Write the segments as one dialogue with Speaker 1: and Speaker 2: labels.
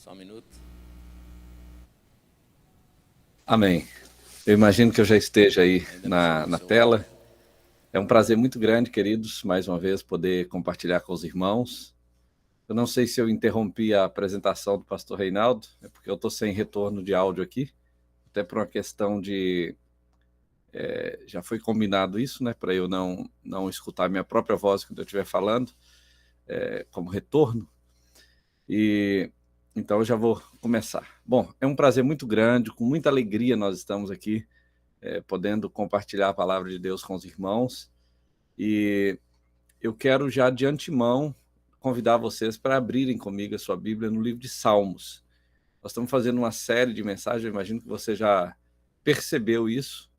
Speaker 1: Só um minuto.
Speaker 2: Amém. Eu imagino que eu já esteja aí
Speaker 1: Ainda não chegou o
Speaker 2: na
Speaker 1: seu áudio.
Speaker 2: tela. É um prazer muito grande, queridos, mais uma vez poder compartilhar com os irmãos. Eu não sei se eu interrompi a apresentação do pastor Reinaldo, é porque eu estou sem retorno de áudio aqui, até por uma questão de... já foi combinado isso, né, para eu não escutar minha própria voz quando eu estiver falando, como retorno. E então eu já vou começar. Bom, é um prazer muito grande, com muita alegria nós estamos aqui, podendo compartilhar a palavra de Deus com os irmãos. E eu quero já de antemão convidar vocês para abrirem comigo a sua Bíblia no livro de Salmos. Nós estamos fazendo uma série de mensagens, eu imagino que você já percebeu isso,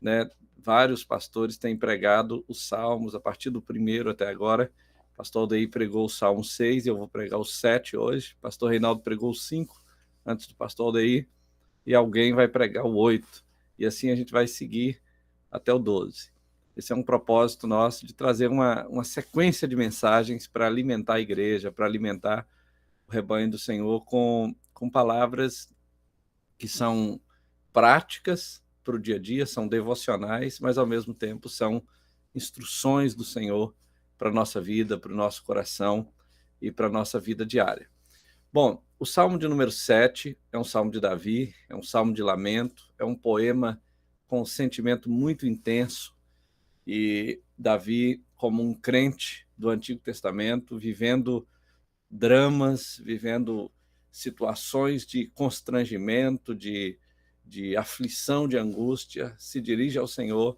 Speaker 2: né? Vários pastores têm pregado os Salmos a partir do primeiro até agora. O pastor Aldeir pregou o Salmo 6, eu vou pregar o 7 hoje. O pastor Reinaldo pregou o 5 antes do pastor Aldeir, e alguém vai pregar o 8. E assim a gente vai seguir até o 12. Esse é um propósito nosso de trazer uma sequência de mensagens para alimentar a igreja, para alimentar o rebanho do Senhor com palavras que são práticas para o dia a dia, são devocionais, mas ao mesmo tempo são instruções do Senhor para a nossa vida, para o nosso coração e para a nossa vida diária. Bom, o Salmo de número 7 é um salmo de Davi, é um salmo de lamento, é um poema com um sentimento muito intenso, e Davi, como um crente do Antigo Testamento, vivendo dramas, vivendo situações de constrangimento, de aflição, de angústia, se dirige ao Senhor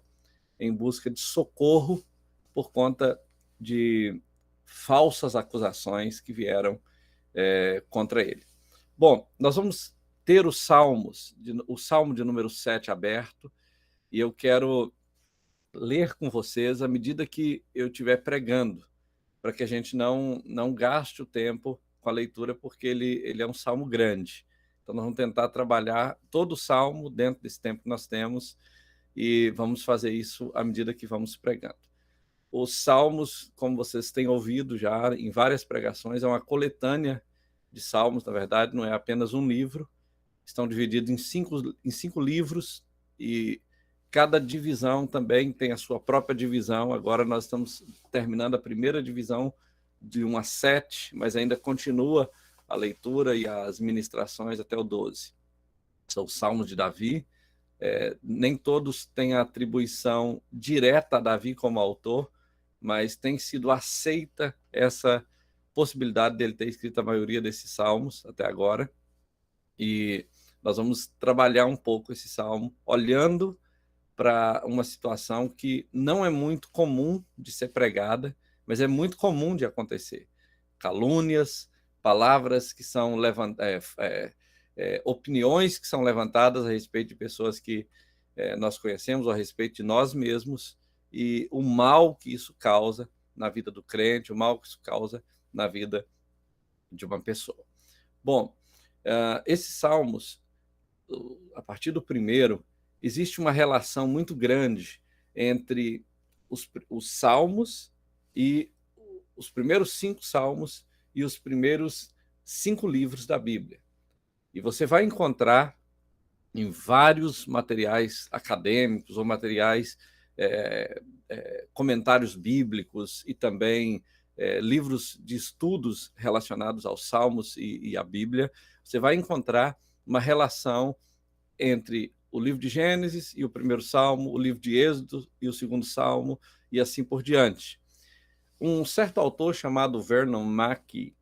Speaker 2: em busca de socorro por conta de falsas acusações que vieram contra ele. Bom, nós vamos ter o Salmo de número 7 aberto, e eu quero ler com vocês à medida que eu estiver pregando, para que a gente não gaste o tempo com a leitura, porque ele é um salmo grande. Então nós vamos tentar trabalhar todo o salmo dentro desse tempo que nós temos, e vamos fazer isso à medida que vamos pregando. Os salmos, como vocês têm ouvido já em várias pregações, é uma coletânea de salmos, na verdade, não é apenas um livro. Estão divididos em cinco livros, e cada divisão também tem a sua própria divisão. Agora nós estamos terminando a primeira divisão de 1 a 7, mas ainda continua a leitura e as ministrações até o 12. São os Salmos de Davi. Nem todos têm a atribuição direta a Davi como autor, mas tem sido aceita essa possibilidade dele ter escrito a maioria desses salmos até agora. E nós vamos trabalhar um pouco esse salmo, olhando para uma situação que não é muito comum de ser pregada, mas é muito comum de acontecer. Calúnias, palavras que são opiniões que são levantadas a respeito de pessoas que nós conhecemos, ou a respeito de nós mesmos, e o mal que isso causa na vida do crente, o mal que isso causa na vida de uma pessoa. Bom, esses salmos, a partir do primeiro, existe uma relação muito grande entre os salmos e os primeiros 5 salmos e os primeiros 5 livros da Bíblia. E você vai encontrar em vários materiais acadêmicos ou materiais, comentários bíblicos, e também livros de estudos relacionados aos salmos e à Bíblia. Você vai encontrar uma relação entre o livro de Gênesis e o primeiro salmo, o livro de Êxodo e o segundo salmo, e assim por diante. Um certo autor chamado Vernon Mackey,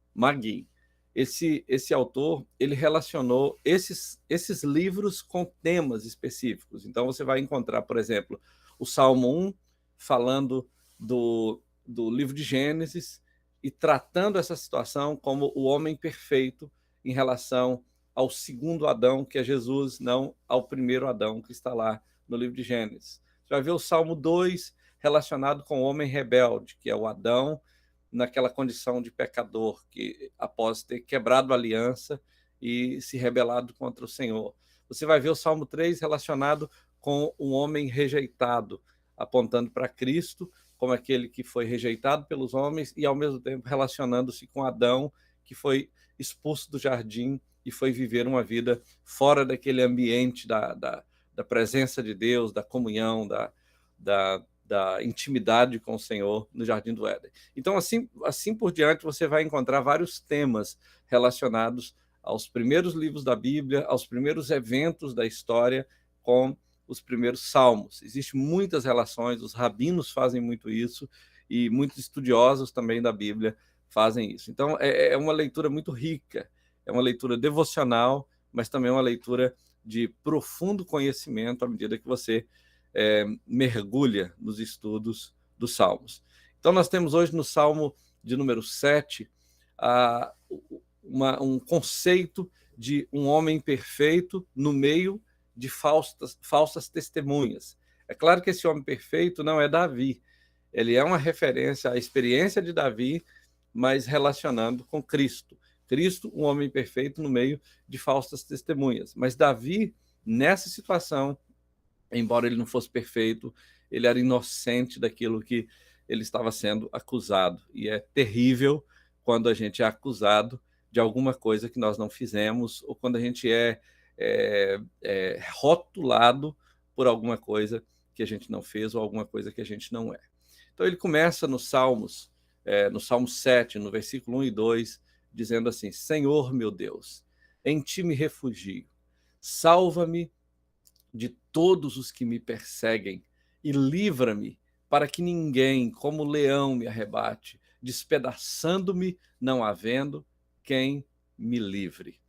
Speaker 2: esse autor, ele relacionou esses livros com temas específicos. Então você vai encontrar, por exemplo, o Salmo 1 falando do livro de Gênesis e tratando essa situação como o homem perfeito em relação ao segundo Adão, que é Jesus, não ao primeiro Adão que está lá no livro de Gênesis. Você vai ver o Salmo 2 relacionado com o homem rebelde, que é o Adão naquela condição de pecador, que após ter quebrado a aliança e se rebelado contra o Senhor. Você vai ver o Salmo 3 relacionado com um homem rejeitado, apontando para Cristo como aquele que foi rejeitado pelos homens, e ao mesmo tempo relacionando-se com Adão, que foi expulso do jardim e foi viver uma vida fora daquele ambiente da presença de Deus, da comunhão, da intimidade com o Senhor no Jardim do Éden. Então, assim por diante, você vai encontrar vários temas relacionados aos primeiros livros da Bíblia, aos primeiros eventos da história com os primeiros salmos. Existem muitas relações, os rabinos fazem muito isso, e muitos estudiosos também da Bíblia fazem isso. Então, é uma leitura muito rica, é uma leitura devocional, mas também uma leitura de profundo conhecimento à medida que você mergulha nos estudos dos Salmos. Então, nós temos hoje no Salmo de número 7 um conceito de um homem perfeito no meio de falsas testemunhas. É claro que esse homem perfeito não é Davi, ele é uma referência à experiência de Davi, mas relacionando com Cristo. Cristo, um homem perfeito no meio de falsas testemunhas. Mas Davi, nessa situação, embora ele não fosse perfeito, ele era inocente daquilo que ele estava sendo acusado. E é terrível quando a gente é acusado de alguma coisa que nós não fizemos, ou quando a gente é rotulado por alguma coisa que a gente não fez, ou alguma coisa que a gente não é. Então ele começa no Salmo 7, no versículo 1 e 2, dizendo assim: Senhor meu Deus, em ti me refugio, salva-me de todos os que me perseguem e livra-me para que ninguém, como leão, me arrebate, despedaçando-me, não havendo quem me livre.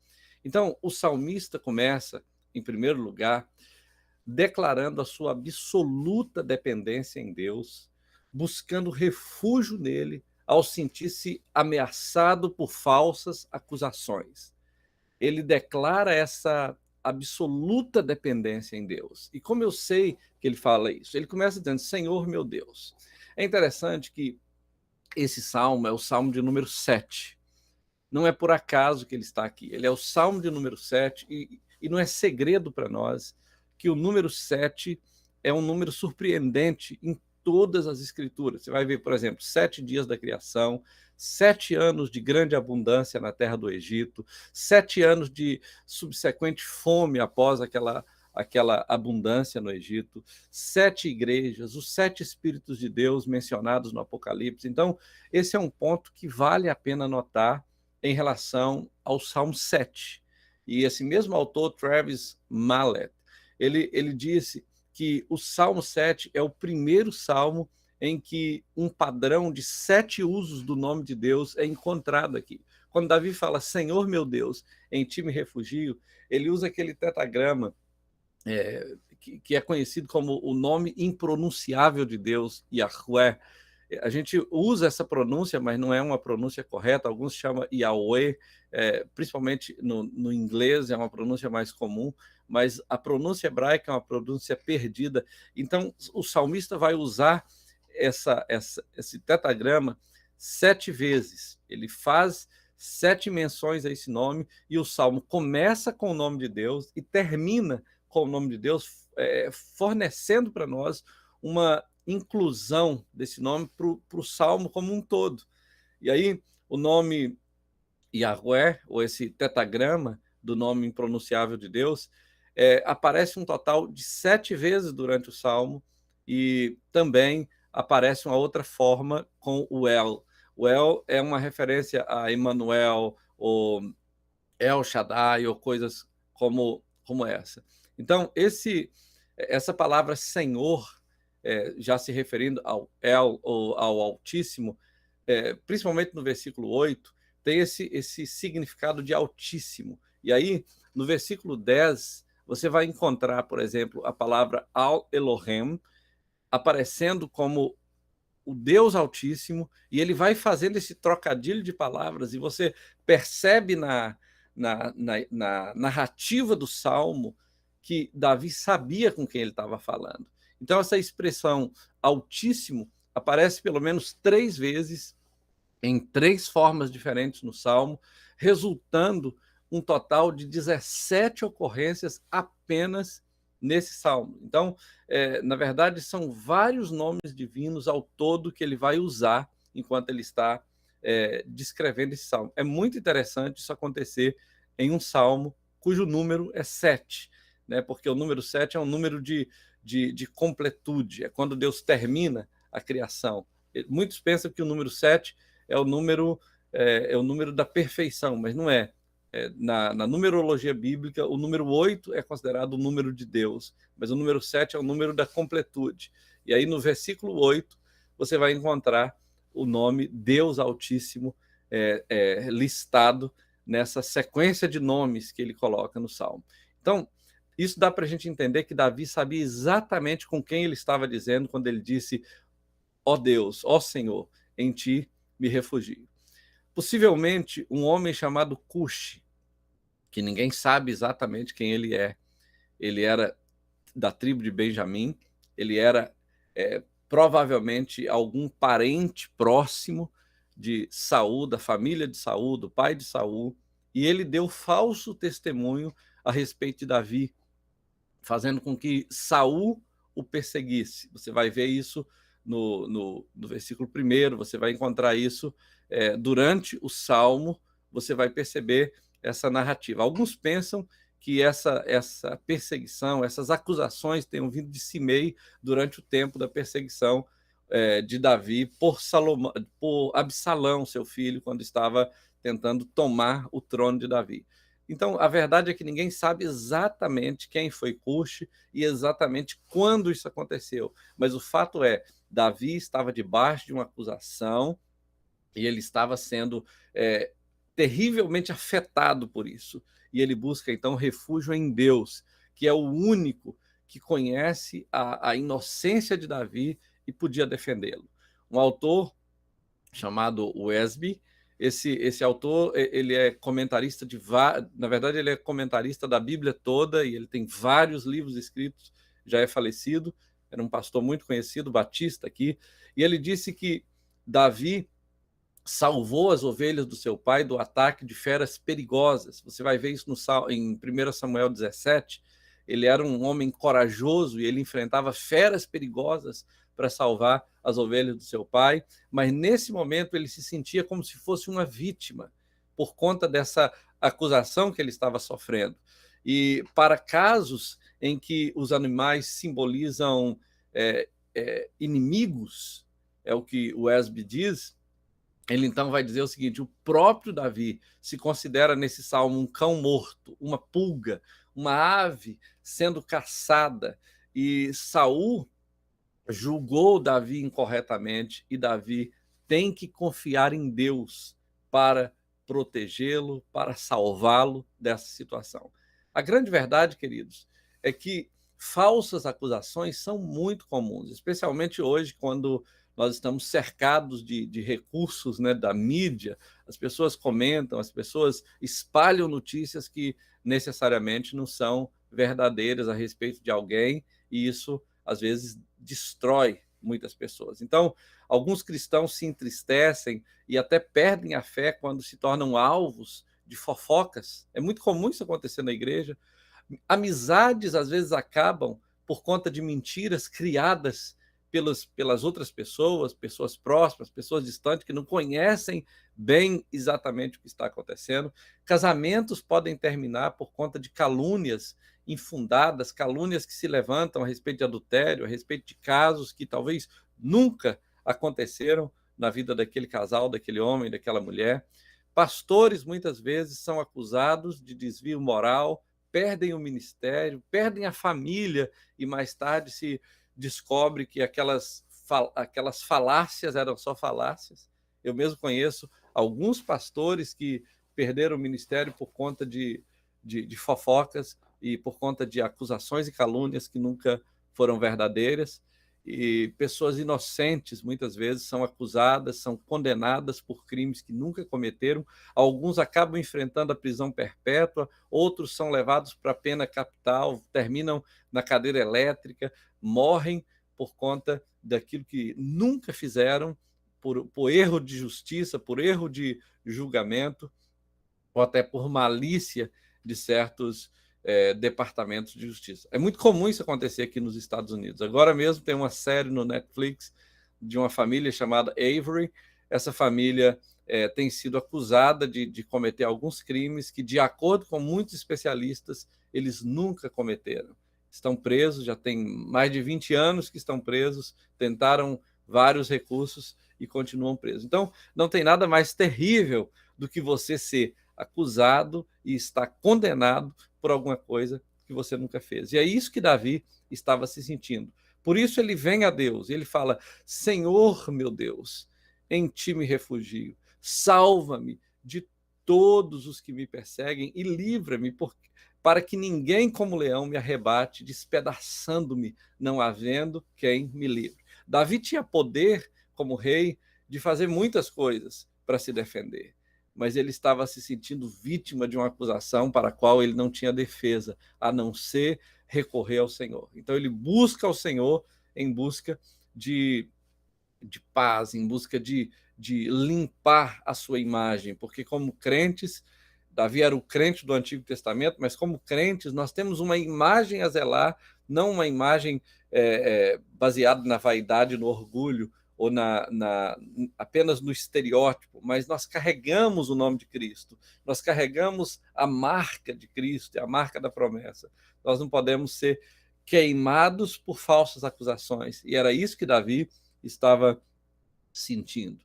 Speaker 2: Então, o salmista começa, em primeiro lugar, declarando a sua absoluta dependência em Deus, buscando refúgio nele ao sentir-se ameaçado por falsas acusações. Ele declara essa absoluta dependência em Deus. E como eu sei que ele fala isso? Ele começa dizendo: Senhor meu Deus. É interessante que esse salmo é o salmo de número 7. Não é por acaso que ele está aqui. Ele é o salmo de número 7 e não é segredo para nós que o número 7 é um número surpreendente em todas as escrituras. Você vai ver, por exemplo, 7 dias da criação, 7 anos de grande abundância na terra do Egito, 7 anos de subsequente fome após aquela abundância no Egito, 7 igrejas, os 7 Espíritos de Deus mencionados no Apocalipse. Então, esse é um ponto que vale a pena notar em relação ao Salmo 7. E esse mesmo autor, Travis Mallet, ele disse que o Salmo 7 é o primeiro salmo em que um padrão de 7 usos do nome de Deus é encontrado aqui. Quando Davi fala, Senhor meu Deus, em ti me refugio, ele usa aquele tetragrama que é conhecido como o nome impronunciável de Deus, Yahweh. A gente usa essa pronúncia, mas não é uma pronúncia correta. Alguns chamam Yahweh, principalmente no inglês, é uma pronúncia mais comum, mas a pronúncia hebraica é uma pronúncia perdida. Então, o salmista vai usar esse tetragrama 7 vezes. Ele faz 7 menções a esse nome, e o salmo começa com o nome de Deus e termina com o nome de Deus, fornecendo para nós uma inclusão desse nome para o salmo como um todo. E aí, o nome Yahweh, ou esse tetragrama do nome impronunciável de Deus, aparece um total de 7 vezes durante o salmo, e também aparece uma outra forma com o El. O El é uma referência a Emmanuel, ou El Shaddai, ou coisas como essa. Então, essa palavra Senhor, já se referindo ao El, ou ao Altíssimo, principalmente no versículo 8, tem esse significado de Altíssimo. E aí, no versículo 10, você vai encontrar, por exemplo, a palavra Al Elohim, aparecendo como o Deus Altíssimo, e ele vai fazendo esse trocadilho de palavras, e você percebe na narrativa do Salmo que Davi sabia com quem ele estava falando. Então, essa expressão Altíssimo aparece pelo menos 3 vezes, em 3 formas diferentes no Salmo, resultando um total de 17 ocorrências apenas nesse Salmo. Então, na verdade, são vários nomes divinos ao todo que ele vai usar enquanto ele está descrevendo esse Salmo. É muito interessante isso acontecer em um salmo cujo número é 7, né? Porque o número 7 é um número de completude, é quando Deus termina a criação. Muitos pensam que o número 7 é o número da perfeição, mas não é. Na numerologia bíblica, o número 8 é considerado o número de Deus, mas o número 7 é o número da completude. E aí, no versículo 8, você vai encontrar o nome Deus Altíssimo listado nessa sequência de nomes que ele coloca no Salmo. Então, isso dá para a gente entender que Davi sabia exatamente com quem ele estava dizendo quando ele disse: ó Deus, ó Senhor, em ti me refugio. Possivelmente, um homem chamado Cushi, que ninguém sabe exatamente quem ele é. Ele era da tribo de Benjamim, ele era provavelmente algum parente próximo de Saul, da família de Saul, do pai de Saul, e ele deu falso testemunho a respeito de Davi, fazendo com que Saul o perseguisse. Você vai ver isso no versículo 1, você vai encontrar isso durante o Salmo, você vai perceber essa narrativa. Alguns pensam que essa perseguição, essas acusações tenham vindo de Simei durante o tempo da perseguição de Davi por Absalão, seu filho, quando estava tentando tomar o trono de Davi. Então, a verdade é que ninguém sabe exatamente quem foi Cushi e exatamente quando isso aconteceu. Mas o fato é, Davi estava debaixo de uma acusação e ele estava sendo terrivelmente afetado por isso. E ele busca, então, refúgio em Deus, que é o único que conhece a inocência de Davi e podia defendê-lo. Um autor chamado Wesby, esse autor, ele é comentarista na verdade, ele é comentarista da Bíblia toda, e ele tem vários livros escritos, já é falecido, era um pastor muito conhecido, batista aqui, e ele disse que Davi salvou as ovelhas do seu pai do ataque de feras perigosas. Você vai ver isso em 1 Samuel 17. Ele era um homem corajoso e ele enfrentava feras perigosas para salvar as ovelhas do seu pai, mas nesse momento ele se sentia como se fosse uma vítima por conta dessa acusação que ele estava sofrendo. E para casos em que os animais simbolizam inimigos, é o que o Wesby diz, ele então vai dizer o seguinte: o próprio Davi se considera nesse salmo um cão morto, uma pulga, uma ave sendo caçada, e Saul julgou Davi incorretamente, e Davi tem que confiar em Deus para protegê-lo, para salvá-lo dessa situação. A grande verdade, queridos, é que falsas acusações são muito comuns, especialmente hoje, quando nós estamos cercados de recursos, né, da mídia. As pessoas comentam, as pessoas espalham notícias que necessariamente não são verdadeiras a respeito de alguém, e isso, às vezes, destrói muitas pessoas. Então, alguns cristãos se entristecem e até perdem a fé quando se tornam alvos de fofocas. É muito comum isso acontecer na igreja. Amizades, às vezes, acabam por conta de mentiras criadas pelas outras pessoas, pessoas próximas, pessoas distantes, que não conhecem bem exatamente o que está acontecendo. Casamentos podem terminar por conta de calúnias infundadas, calúnias que se levantam a respeito de adultério, a respeito de casos que talvez nunca aconteceram na vida daquele casal, daquele homem, daquela mulher. Pastores, muitas vezes, são acusados de desvio moral, perdem o ministério, perdem a família, e mais tarde se descobre que aquelas falácias eram só falácias. Eu mesmo conheço alguns pastores que perderam o ministério por conta de fofocas e por conta de acusações e calúnias que nunca foram verdadeiras. E pessoas inocentes, muitas vezes, são acusadas, são condenadas por crimes que nunca cometeram. Alguns acabam enfrentando a prisão perpétua, outros são levados para a pena capital, terminam na cadeira elétrica, morrem por conta daquilo que nunca fizeram, por erro de justiça, por erro de julgamento, ou até por malícia de certos departamentos de justiça. É muito comum isso acontecer aqui nos Estados Unidos. Agora mesmo tem uma série no Netflix de uma família chamada Avery. Essa família tem sido acusada de cometer alguns crimes que, de acordo com muitos especialistas, eles nunca cometeram. Estão presos, já tem mais de 20 anos que estão presos, tentaram vários recursos e continuam presos. Então, não tem nada mais terrível do que você ser acusado e estar condenado por alguma coisa que você nunca fez. E é isso que Davi estava se sentindo. Por isso ele vem a Deus, ele fala: Senhor meu Deus, em ti me refugio, salva-me de todos os que me perseguem e livra-me para que ninguém como leão me arrebate, despedaçando-me, não havendo quem me livre. Davi tinha poder, como rei, de fazer muitas coisas para se defender, mas ele estava se sentindo vítima de uma acusação para a qual ele não tinha defesa, a não ser recorrer ao Senhor. Então ele busca ao Senhor em busca de paz, em busca de limpar a sua imagem, porque como crentes, Davi era o crente do Antigo Testamento, mas como crentes nós temos uma imagem a zelar, não uma imagem baseada na vaidade, no orgulho, ou apenas no estereótipo, mas nós carregamos o nome de Cristo, nós carregamos a marca de Cristo, a marca da promessa. Nós não podemos ser queimados por falsas acusações, e era isso que Davi estava sentindo.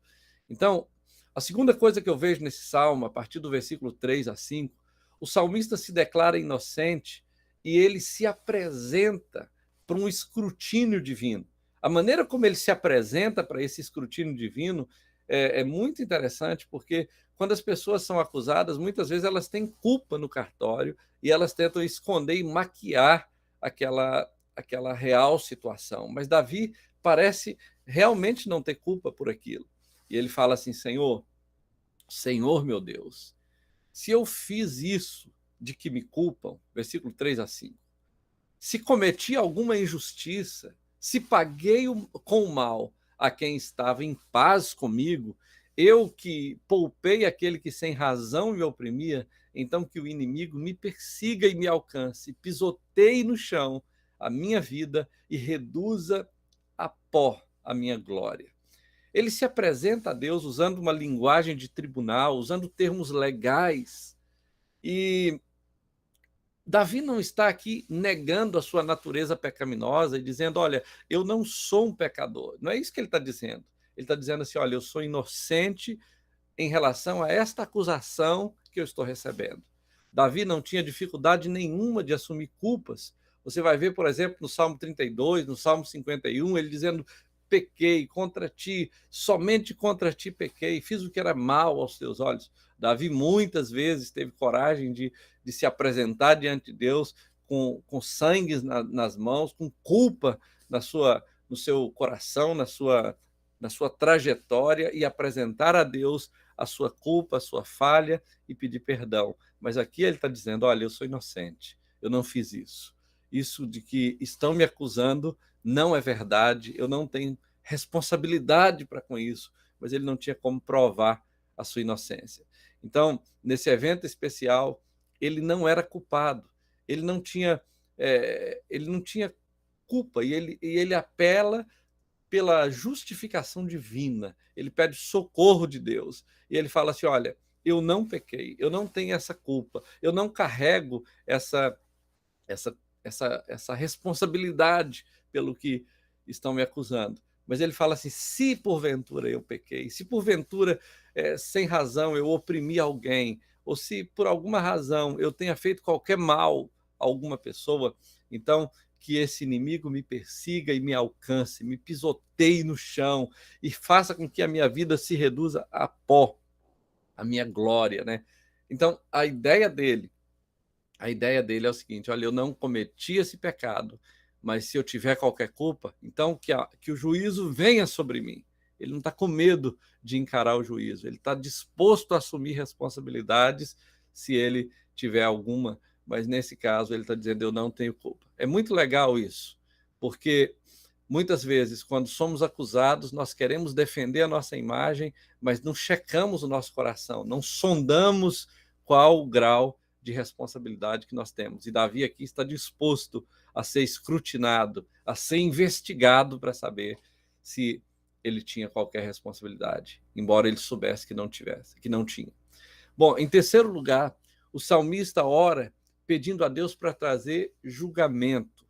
Speaker 2: Então, a segunda coisa que eu vejo nesse salmo, a partir do versículo 3 a 5, o salmista se declara inocente e ele se apresenta para um escrutínio divino. A maneira como ele se apresenta para esse escrutínio divino é muito interessante, porque quando as pessoas são acusadas, muitas vezes elas têm culpa no cartório e elas tentam esconder e maquiar aquela real situação. Mas Davi parece realmente não ter culpa por aquilo. E ele fala assim: Senhor, meu Deus, se eu fiz isso de que me culpam, versículo 3 a 5, se cometi alguma injustiça, se paguei com o mal a quem estava em paz comigo, eu que poupei aquele que sem razão me oprimia, então que o inimigo me persiga e me alcance, pisoteie no chão a minha vida e reduza a pó a minha glória. Ele se apresenta a Deus usando uma linguagem de tribunal, usando termos legais. E Davi não está aqui negando a sua natureza pecaminosa e dizendo: olha, eu não sou um pecador. Não é isso que ele está dizendo. Ele está dizendo assim: olha, eu sou inocente em relação a esta acusação que eu estou recebendo. Davi não tinha dificuldade nenhuma de assumir culpas. Você vai ver, por exemplo, no Salmo 32, no Salmo 51, ele dizendo: pequei contra ti, somente contra ti pequei, fiz o que era mal aos teus olhos. Davi muitas vezes teve coragem de se apresentar diante de Deus com sangue nas mãos, com culpa no seu coração, na sua trajetória, e apresentar a Deus a sua culpa, a sua falha e pedir perdão. Mas aqui ele está dizendo: olha, eu sou inocente, eu não fiz isso. Isso de que estão me acusando não é verdade, eu não tenho responsabilidade para com isso, mas ele não tinha como provar a sua inocência. Então, nesse evento especial, ele não era culpado, ele não tinha culpa, e ele apela pela justificação divina, ele pede socorro de Deus, e ele fala assim: olha, eu não pequei, eu não tenho essa culpa, eu não carrego essa responsabilidade pelo que estão me acusando. Mas ele fala assim: se porventura eu pequei, se porventura, sem razão, eu oprimi alguém, ou se por alguma razão eu tenha feito qualquer mal a alguma pessoa, então que esse inimigo me persiga e me alcance, me pisoteie no chão e faça com que a minha vida se reduza a pó, a minha glória, né? Então, a ideia dele é o seguinte: olha, eu não cometi esse pecado, mas se eu tiver qualquer culpa, então que o juízo venha sobre mim. Ele não está com medo de encarar o juízo, ele está disposto a assumir responsabilidades se ele tiver alguma, mas nesse caso ele está dizendo: eu não tenho culpa. É muito legal isso, porque muitas vezes, quando somos acusados, nós queremos defender a nossa imagem, mas não checamos o nosso coração, não sondamos qual o grau de responsabilidade que nós temos. E Davi aqui está disposto a ser escrutinado, a ser investigado para saber se ele tinha qualquer responsabilidade, embora ele soubesse que não tivesse, que não tinha. Bom, em terceiro lugar, o salmista ora pedindo a Deus para trazer julgamento.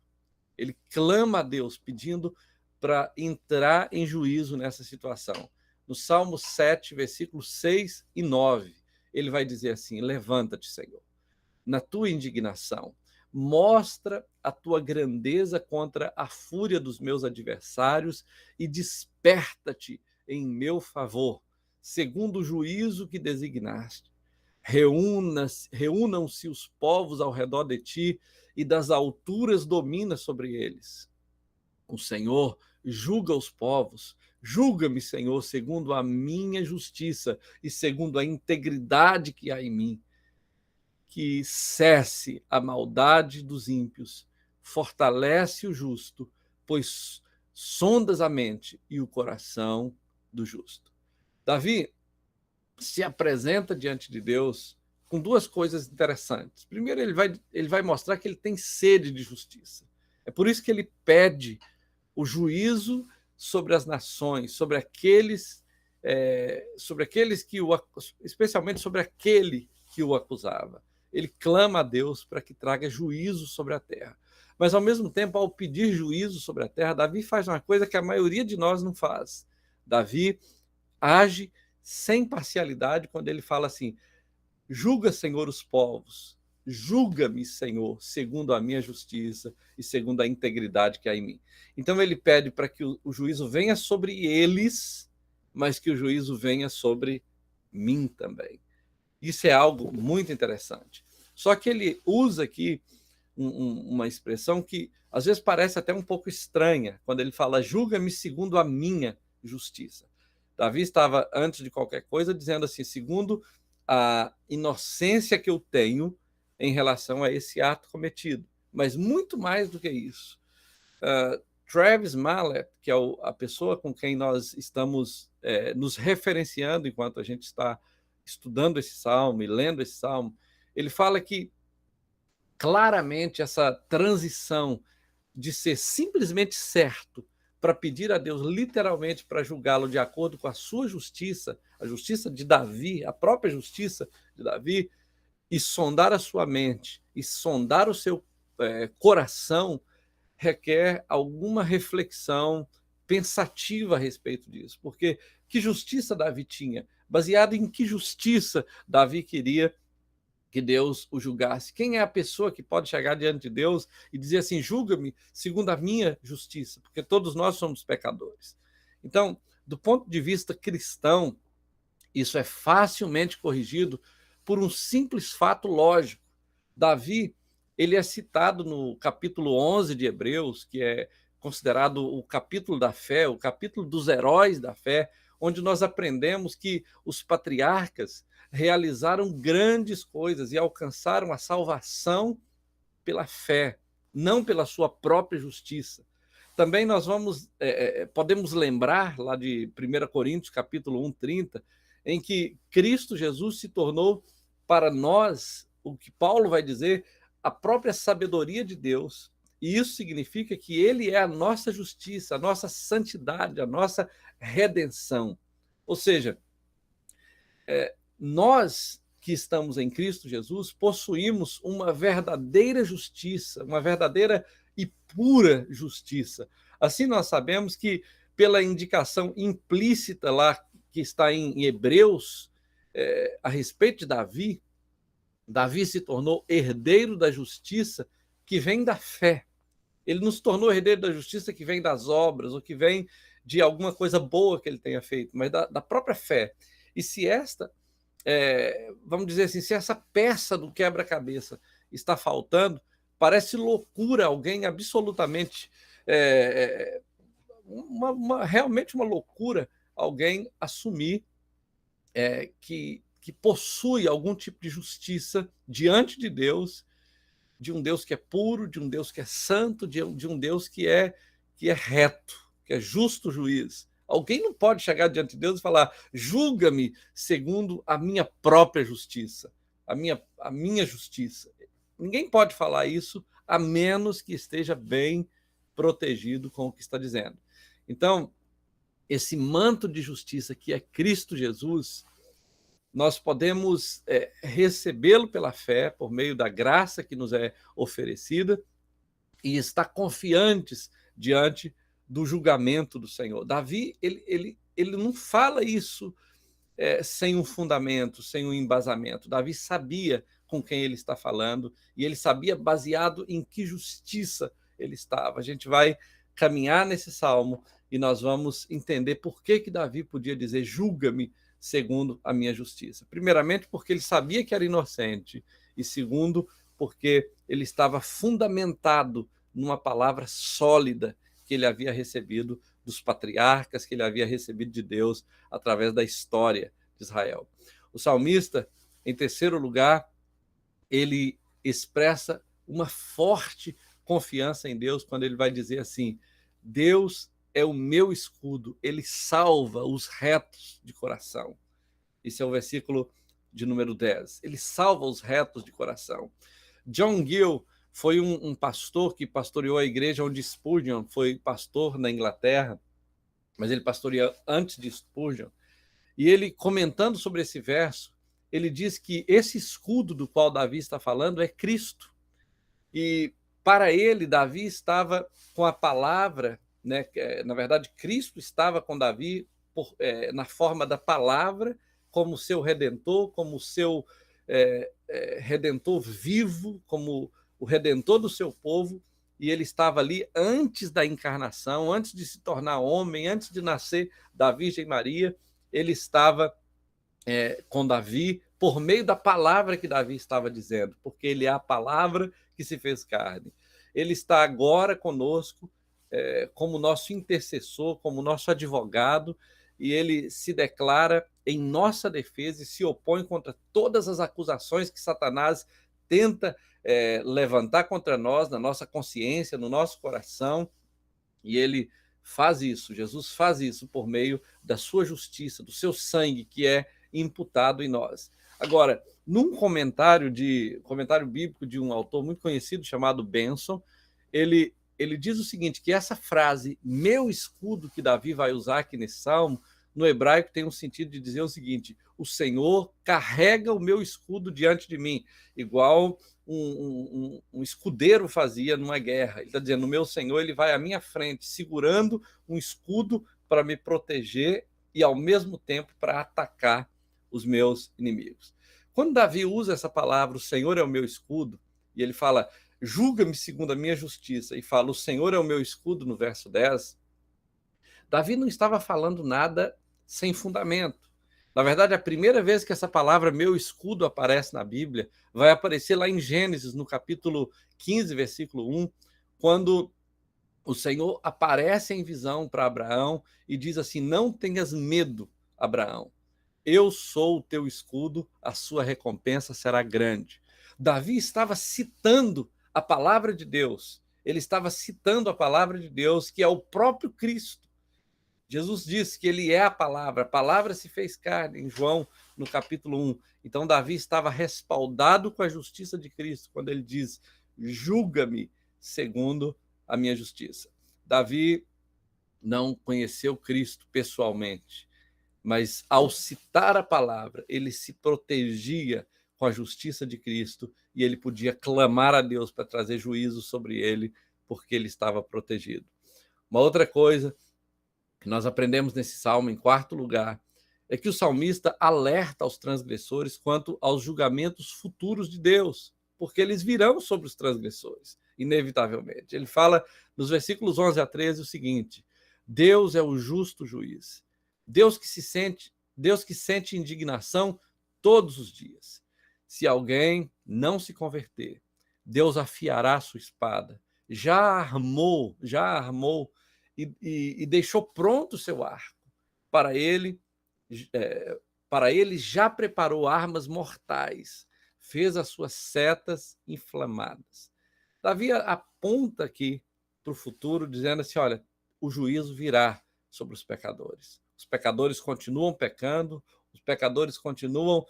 Speaker 2: Ele clama a Deus pedindo para entrar em juízo nessa situação. No Salmo 7, versículos 6 e 9, ele vai dizer assim: levanta-te, Senhor, na tua indignação, mostra a tua grandeza contra a fúria dos meus adversários e desperta-te em meu favor, segundo o juízo que designaste. Reúnam-se os povos ao redor de ti e das alturas domina sobre eles. O Senhor julga os povos. Julga-me, Senhor, segundo a minha justiça e segundo a integridade que há em mim. Que cesse a maldade dos ímpios, fortalece o justo, pois sondas a mente e o coração do justo. Davi se apresenta diante de Deus com duas coisas interessantes. Primeiro, ele vai mostrar que ele tem sede de justiça. É por isso que ele pede o juízo sobre as nações, sobre aqueles que especialmente sobre aquele que o acusava. Ele clama a Deus para que traga juízo sobre a terra. Mas, ao mesmo tempo, ao pedir juízo sobre a terra, Davi faz uma coisa que a maioria de nós não faz. Davi age sem parcialidade quando ele fala assim: julga, Senhor, os povos, julga-me, Senhor, segundo a minha justiça e segundo a integridade que há em mim. Então ele pede para que o juízo venha sobre eles, mas que o juízo venha sobre mim também. Isso é algo muito interessante. Só que ele usa aqui uma expressão que às vezes parece até um pouco estranha, quando ele fala: julga-me segundo a minha justiça. Davi estava, antes de qualquer coisa, dizendo assim: segundo a inocência que eu tenho em relação a esse ato cometido. Mas muito mais do que isso. Travis Mallet, que é a pessoa com quem nós estamos nos referenciando enquanto a gente está estudando esse salmo e lendo esse salmo, ele fala que claramente essa transição de ser simplesmente certo para pedir a Deus literalmente para julgá-lo de acordo com a sua justiça, a justiça de Davi, a própria justiça de Davi, e sondar a sua mente, e sondar o seu coração, requer alguma reflexão pensativa a respeito disso. Porque que justiça Davi tinha? Baseado em que justiça Davi queria que Deus o julgasse? Quem é a pessoa que pode chegar diante de Deus e dizer assim: julga-me segundo a minha justiça? Porque todos nós somos pecadores. Então, do ponto de vista cristão, isso é facilmente corrigido por um simples fato lógico. Davi, ele é citado no capítulo 11 de Hebreus, que é considerado o capítulo da fé, o capítulo dos heróis da fé, onde nós aprendemos que os patriarcas realizaram grandes coisas e alcançaram a salvação pela fé, não pela sua própria justiça. Também nós podemos lembrar lá de 1 Coríntios, capítulo 1:30, em que Cristo Jesus se tornou para nós, o que Paulo vai dizer, a própria sabedoria de Deus. E isso significa que ele é a nossa justiça, a nossa santidade, a nossa redenção. Ou seja, nós que estamos em Cristo Jesus possuímos uma verdadeira justiça, uma verdadeira e pura justiça. Assim nós sabemos que, pela indicação implícita lá que está em Hebreus, a respeito de Davi, Davi se tornou herdeiro da justiça que vem da fé. Ele não se tornou herdeiro da justiça que vem das obras ou que vem de alguma coisa boa que ele tenha feito, mas da própria fé. E se vamos dizer assim, se essa peça do quebra-cabeça está faltando, parece loucura alguém absolutamente, realmente uma loucura alguém assumir que possui algum tipo de justiça diante de Deus, de um Deus que é puro, de um Deus que é santo, de um Deus que é reto, que é justo juiz. Alguém não pode chegar diante de Deus e falar: julga-me segundo a minha própria justiça, a minha justiça. Ninguém pode falar isso a menos que esteja bem protegido com o que está dizendo. Então, esse manto de justiça que é Cristo Jesus, nós podemos recebê-lo pela fé, por meio da graça que nos é oferecida, e estar confiantes diante do julgamento do Senhor. Davi, ele não fala isso sem um fundamento, sem um embasamento. Davi sabia com quem ele está falando, e ele sabia baseado em que justiça ele estava. A gente vai caminhar nesse salmo e nós vamos entender por que Davi podia dizer: julga-me segundo a minha justiça. Primeiramente, porque ele sabia que era inocente, e segundo, porque ele estava fundamentado numa palavra sólida que ele havia recebido dos patriarcas, que ele havia recebido de Deus através da história de Israel. O salmista, em terceiro lugar, ele expressa uma forte confiança em Deus quando ele vai dizer assim: Deus é o meu escudo, ele salva os retos de coração. Esse é o versículo de número 10. Ele salva os retos de coração. John Gill foi um pastor que pastoreou a igreja onde Spurgeon foi pastor na Inglaterra, mas ele pastoreou antes de Spurgeon. E ele, comentando sobre esse verso, ele diz que esse escudo do qual Davi está falando é Cristo. E para ele, Davi estava com a palavra, né? Na verdade, Cristo estava com Davi na forma da palavra, como seu redentor, como seu redentor vivo, como o redentor do seu povo, e ele estava ali antes da encarnação, antes de se tornar homem, antes de nascer da Virgem Maria, ele estava com Davi por meio da palavra que Davi estava dizendo, porque ele é a palavra que se fez carne. Ele está agora conosco como nosso intercessor, como nosso advogado, e ele se declara em nossa defesa e se opõe contra todas as acusações que Satanás tenta levantar contra nós, na nossa consciência, no nosso coração, e ele faz isso, Jesus faz isso por meio da sua justiça, do seu sangue que é imputado em nós. Agora, num comentário bíblico de um autor muito conhecido chamado Benson, ele diz o seguinte, que essa frase, meu escudo, que Davi vai usar aqui nesse salmo, no hebraico tem um sentido de dizer o seguinte: o Senhor carrega o meu escudo diante de mim, igual um escudeiro fazia numa guerra. Ele está dizendo, o meu Senhor, ele vai à minha frente, segurando um escudo para me proteger e, ao mesmo tempo, para atacar os meus inimigos. Quando Davi usa essa palavra, o Senhor é o meu escudo, e ele fala, julga-me segundo a minha justiça, e fala, o Senhor é o meu escudo, no verso 10, Davi não estava falando nada sem fundamento. Na verdade, a primeira vez que essa palavra meu escudo aparece na Bíblia vai aparecer lá em Gênesis, no capítulo 15, versículo 1, quando o Senhor aparece em visão para Abraão e diz assim, não tenhas medo, Abraão, eu sou o teu escudo, a sua recompensa será grande. Davi estava citando a palavra de Deus, ele estava citando a palavra de Deus, que é o próprio Cristo. Jesus disse que ele é a palavra se fez carne, em João, no capítulo 1. Então, Davi estava respaldado com a justiça de Cristo, quando ele diz, julga-me segundo a minha justiça. Davi não conheceu Cristo pessoalmente, mas ao citar a palavra, ele se protegia com a justiça de Cristo e ele podia clamar a Deus para trazer juízo sobre ele, porque ele estava protegido. Uma outra coisa que nós aprendemos nesse salmo, em quarto lugar, é que o salmista alerta aos transgressores quanto aos julgamentos futuros de Deus, porque eles virão sobre os transgressores, inevitavelmente. Ele fala nos versículos 11 a 13 o seguinte, Deus é o justo juiz, Deus que sente indignação todos os dias. Se alguém não se converter, Deus afiará sua espada, já armou e deixou pronto o seu arco. Para ele já preparou armas mortais, fez as suas setas inflamadas. Davi aponta aqui para o futuro, dizendo assim, olha, o juízo virá sobre os pecadores. Os pecadores continuam pecando, os pecadores continuam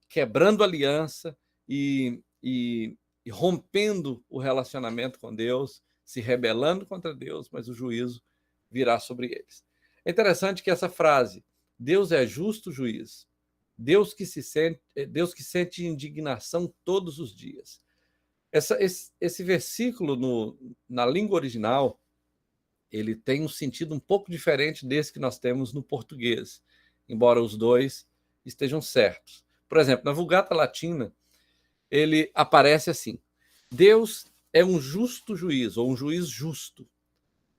Speaker 2: quebrando aliança e rompendo o relacionamento com Deus, se rebelando contra Deus, mas o juízo virá sobre eles. É interessante que essa frase, Deus é justo juiz, Deus que sente indignação todos os dias. Esse versículo na língua original, ele tem um sentido um pouco diferente desse que nós temos no português, embora os dois estejam certos. Por exemplo, na Vulgata Latina, ele aparece assim: Deus é um justo juiz, ou um juiz justo,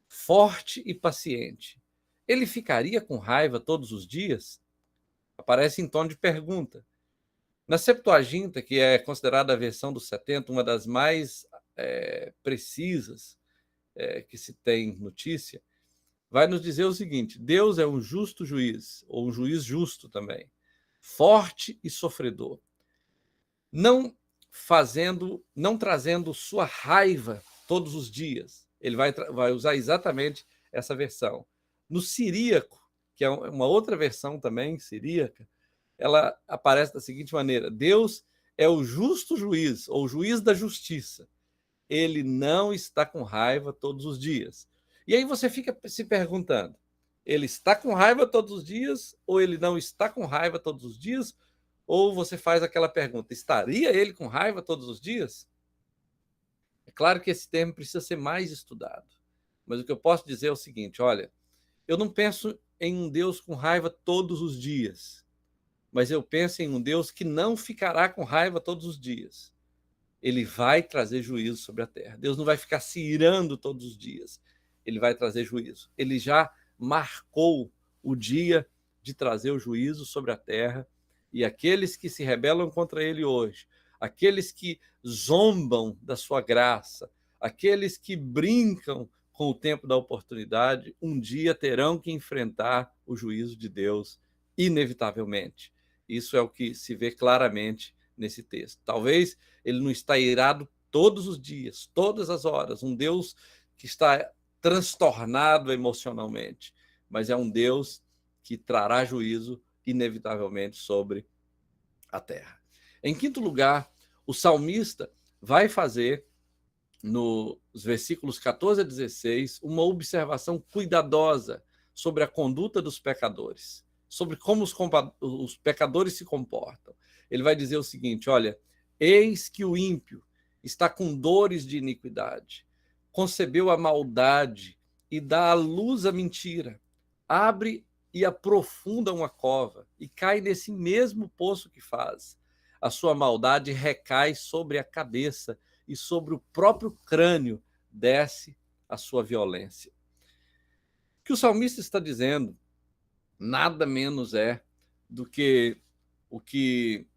Speaker 2: forte e paciente. Ele ficaria com raiva todos os dias? Aparece em tom de pergunta. Na Septuaginta, que é considerada a versão dos 70, uma das mais precisas que se tem notícia, vai nos dizer o seguinte: Deus é um justo juiz, ou um juiz justo também, forte e sofredor, não trazendo sua raiva todos os dias. Ele vai usar exatamente essa versão. No siríaco, que é uma outra versão também siríaca, ela aparece da seguinte maneira: Deus é o justo juiz, ou juiz da justiça. Ele não está com raiva todos os dias. E aí você fica se perguntando, ele está com raiva todos os dias, ou ele não está com raiva todos os dias? Ou você faz aquela pergunta, estaria ele com raiva todos os dias? É claro que esse termo precisa ser mais estudado, mas o que eu posso dizer é o seguinte: olha, eu não penso em um Deus com raiva todos os dias, mas eu penso em um Deus que não ficará com raiva todos os dias. Ele vai trazer juízo sobre a terra. Deus não vai ficar se irando todos os dias. Ele vai trazer juízo. Ele já marcou o dia de trazer o juízo sobre a terra, e aqueles que se rebelam contra ele hoje, aqueles que zombam da sua graça, aqueles que brincam com o tempo da oportunidade, um dia terão que enfrentar o juízo de Deus, inevitavelmente. Isso é o que se vê claramente nesse texto. Talvez ele não está irado todos os dias, todas as horas, um Deus que está transtornado emocionalmente, mas é um Deus que trará juízo inevitavelmente sobre a terra. Em quinto lugar, o salmista vai fazer, nos versículos 14 a 16, uma observação cuidadosa sobre a conduta dos pecadores, sobre como os pecadores se comportam. Ele vai dizer o seguinte: olha, eis que o ímpio está com dores de iniquidade, concebeu a maldade e dá à luz a mentira, abre e aprofunda uma cova e cai nesse mesmo poço que faz. A sua maldade recai sobre a cabeça e sobre o próprio crânio desce a sua violência. O que o salmista está dizendo nada menos é do que o que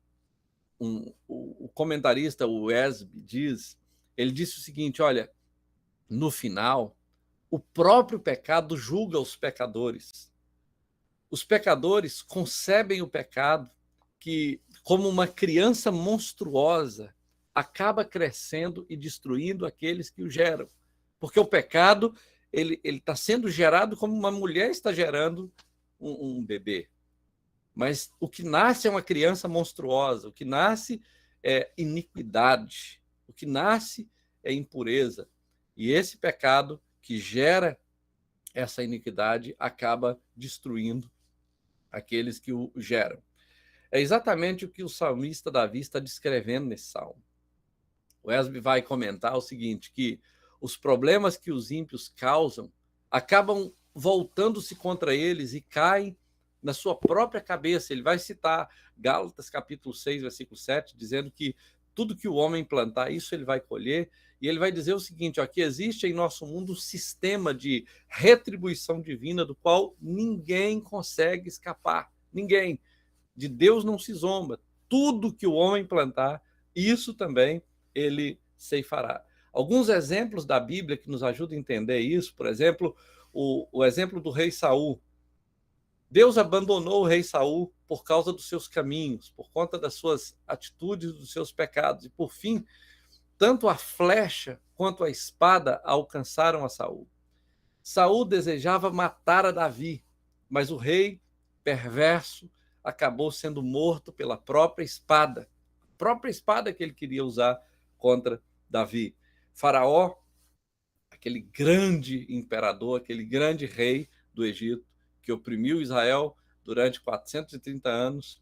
Speaker 2: o comentarista, o Wesby, diz. Ele disse o seguinte: olha, no final, o próprio pecado julga os pecadores. Os pecadores concebem o pecado que, como uma criança monstruosa, acaba crescendo e destruindo aqueles que o geram. Porque o pecado ele está sendo gerado como uma mulher está gerando um bebê. Mas o que nasce é uma criança monstruosa, o que nasce é iniquidade, o que nasce é impureza. E esse pecado que gera essa iniquidade acaba destruindo aqueles que o geram. É exatamente o que o salmista Davi está descrevendo nesse salmo. O Wesby vai comentar o seguinte, que os problemas que os ímpios causam acabam voltando-se contra eles e caem na sua própria cabeça. Ele vai citar Gálatas capítulo 6, versículo 7, dizendo que tudo que o homem plantar, isso ele vai colher. E ele vai dizer o seguinte: ó, que existe em nosso mundo um sistema de retribuição divina do qual ninguém consegue escapar. Ninguém. De Deus não se zomba. Tudo que o homem plantar, isso também ele ceifará. Alguns exemplos da Bíblia que nos ajudam a entender isso, por exemplo, o exemplo do rei Saul. Deus abandonou o rei Saul por causa dos seus caminhos, por conta das suas atitudes, dos seus pecados. E, por fim, tanto a flecha quanto a espada alcançaram a Saul. Saul desejava matar a Davi, mas o rei perverso acabou sendo morto pela própria espada. A própria espada que ele queria usar contra Davi. Faraó, aquele grande imperador, aquele grande rei do Egito, que oprimiu Israel durante 430 anos,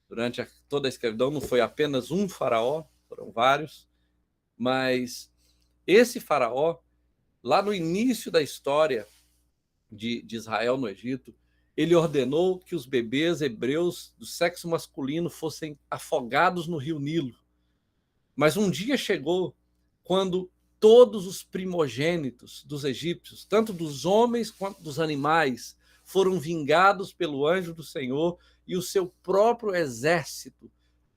Speaker 2: durante toda a escravidão. Não foi apenas um faraó, foram vários, mas esse faraó, lá no início da história de Israel no Egito, ele ordenou que os bebês hebreus do sexo masculino fossem afogados no rio Nilo. Mas um dia chegou quando todos os primogênitos dos egípcios, tanto dos homens quanto dos animais, foram vingados pelo anjo do Senhor, e o seu próprio exército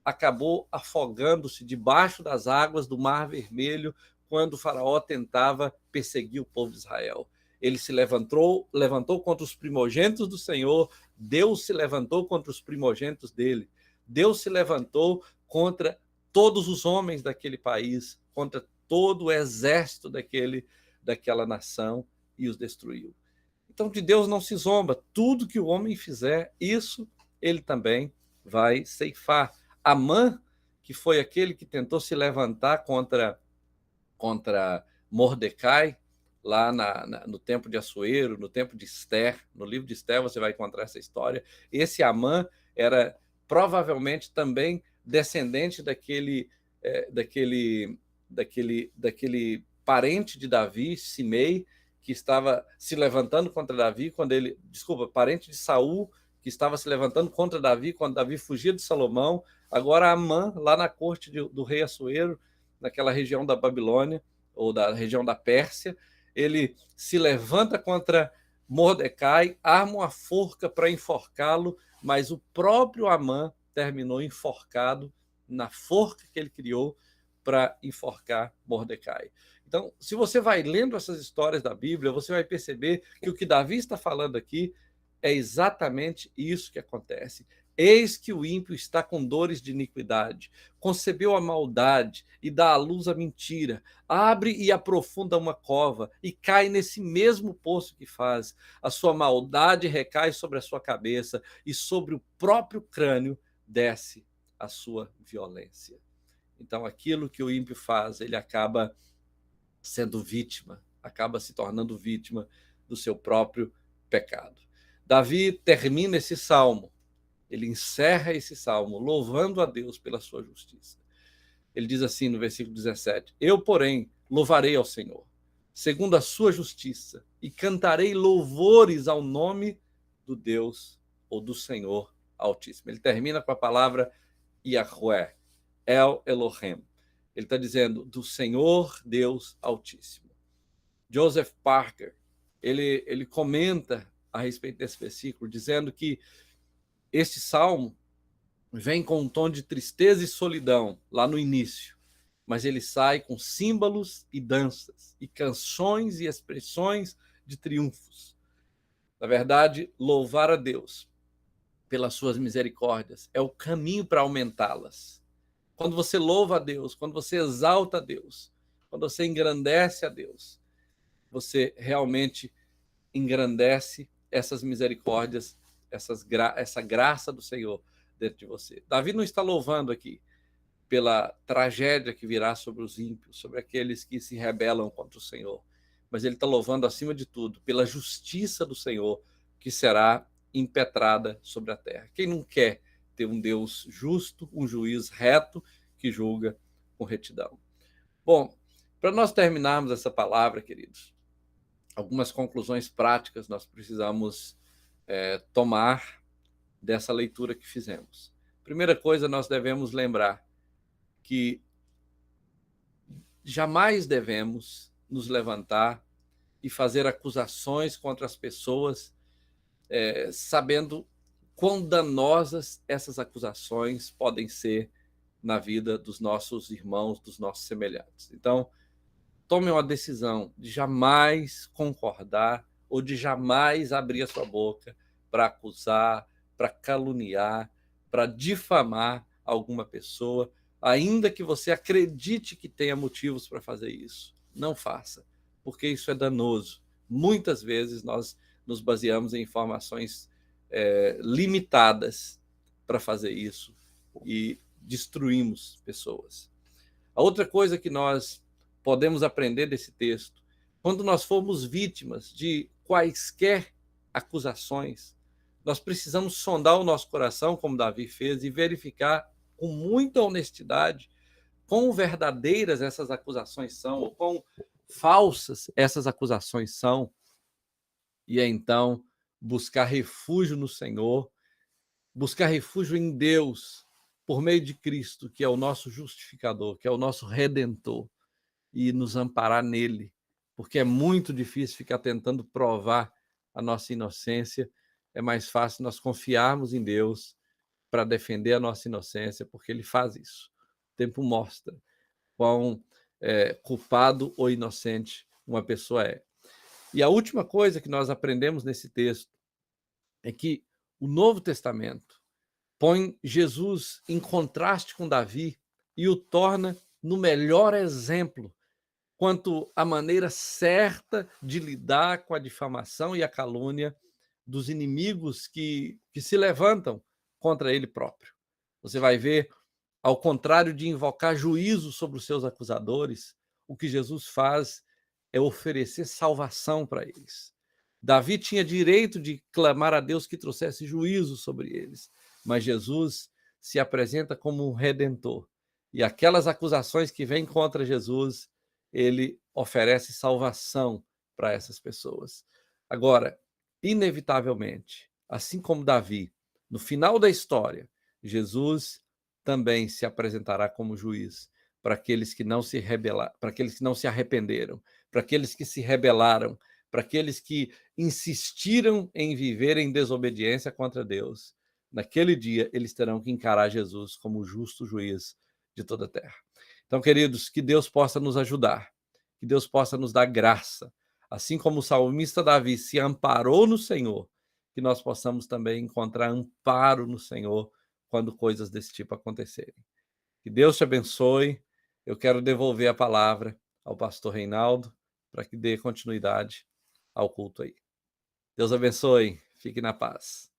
Speaker 2: acabou afogando-se debaixo das águas do Mar Vermelho quando o faraó tentava perseguir o povo de Israel. Ele se levantou contra os primogênitos do Senhor, Deus se levantou contra os primogênitos dele, Deus se levantou contra todos os homens daquele país, contra todo o exército daquela nação, e os destruiu. Então, de Deus não se zomba. Tudo que o homem fizer, isso ele também vai ceifar. Amã, que foi aquele que tentou se levantar contra Mordecai, lá no tempo de Assuero, no tempo de Esther, no livro de Esther você vai encontrar essa história. Esse Amã era provavelmente também descendente daquele parente de Davi, Simei, que estava se levantando contra Davi parente de Saul, que estava se levantando contra Davi quando Davi fugia de Salomão. Agora Amã, lá na corte do rei Assuero, naquela região da Babilônia, ou da região da Pérsia, ele se levanta contra Mordecai, arma uma forca para enforcá-lo, mas o próprio Amã terminou enforcado na forca que ele criou para enforcar Mordecai. Então, se você vai lendo essas histórias da Bíblia, você vai perceber que o que Davi está falando aqui é exatamente isso que acontece. Eis que o ímpio está com dores de iniquidade, concebeu a maldade e dá à luz a mentira, abre e aprofunda uma cova e cai nesse mesmo poço que faz. A sua maldade recai sobre a sua cabeça e sobre o próprio crânio desce a sua violência. Então, aquilo que o ímpio faz, ele acaba sendo vítima, acaba se tornando vítima do seu próprio pecado. Davi termina esse salmo, ele encerra esse salmo louvando a Deus pela sua justiça. Ele diz assim no versículo 17: eu, porém, louvarei ao Senhor, segundo a sua justiça, e cantarei louvores ao nome do Deus ou do Senhor Altíssimo. Ele termina com a palavra Yahweh, El Elohim. Ele está dizendo do Senhor Deus Altíssimo. Joseph Parker, ele comenta a respeito desse versículo, dizendo que este salmo vem com um tom de tristeza e solidão lá no início, mas ele sai com símbolos e danças, e canções e expressões de triunfos. Na verdade, louvar a Deus pelas suas misericórdias é o caminho para aumentá-las. Quando você louva a Deus, quando você exalta a Deus, quando você engrandece a Deus, você realmente engrandece essas misericórdias, essa graça do Senhor dentro de você. Davi não está louvando aqui pela tragédia que virá sobre os ímpios, sobre aqueles que se rebelam contra o Senhor, mas ele está louvando, acima de tudo, pela justiça do Senhor que será impetrada sobre a terra. Quem não quer ter um Deus justo, um juiz reto que julga com retidão? Bom, para nós terminarmos essa palavra, queridos, algumas conclusões práticas nós precisamos tomar dessa leitura que fizemos. Primeira coisa, nós devemos lembrar que jamais devemos nos levantar e fazer acusações contra as pessoas, sabendo quão danosas essas acusações podem ser na vida dos nossos irmãos, dos nossos semelhantes. Então, tome uma decisão de jamais concordar ou de jamais abrir a sua boca para acusar, para caluniar, para difamar alguma pessoa, ainda que você acredite que tenha motivos para fazer isso. Não faça, porque isso é danoso. Muitas vezes nós nos baseamos em informações limitadas para fazer isso e destruímos pessoas. A outra coisa que nós podemos aprender desse texto: quando nós formos vítimas de quaisquer acusações, nós precisamos sondar o nosso coração, como Davi fez, e verificar com muita honestidade quão verdadeiras essas acusações são, ou quão falsas essas acusações são, e então buscar refúgio no Senhor, buscar refúgio em Deus, por meio de Cristo, que é o nosso justificador, que é o nosso redentor, e nos amparar nele, porque é muito difícil ficar tentando provar a nossa inocência. É mais fácil nós confiarmos em Deus para defender a nossa inocência, porque ele faz isso. O tempo mostra quão culpado ou inocente uma pessoa é. E a última coisa que nós aprendemos nesse texto é que o Novo Testamento põe Jesus em contraste com Davi e o torna no melhor exemplo quanto à maneira certa de lidar com a difamação e a calúnia dos inimigos que se levantam contra ele próprio. Você vai ver, ao contrário de invocar juízo sobre os seus acusadores, o que Jesus faz é oferecer salvação para eles. Davi tinha direito de clamar a Deus que trouxesse juízo sobre eles, mas Jesus se apresenta como um redentor. E aquelas acusações que vêm contra Jesus, ele oferece salvação para essas pessoas. Agora, inevitavelmente, assim como Davi, no final da história, Jesus também se apresentará como juiz para aqueles que não se rebelaram, para aqueles que não se arrependeram, para aqueles que se rebelaram, para aqueles que insistiram em viver em desobediência contra Deus. Naquele dia, eles terão que encarar Jesus como o justo juiz de toda a terra. Então, queridos, que Deus possa nos ajudar, que Deus possa nos dar graça, assim como o salmista Davi se amparou no Senhor, que nós possamos também encontrar amparo no Senhor quando coisas desse tipo acontecerem. Que Deus te abençoe. Eu quero devolver a palavra ao pastor Reinaldo para que dê continuidade ao culto aí. Deus abençoe. Fique na paz.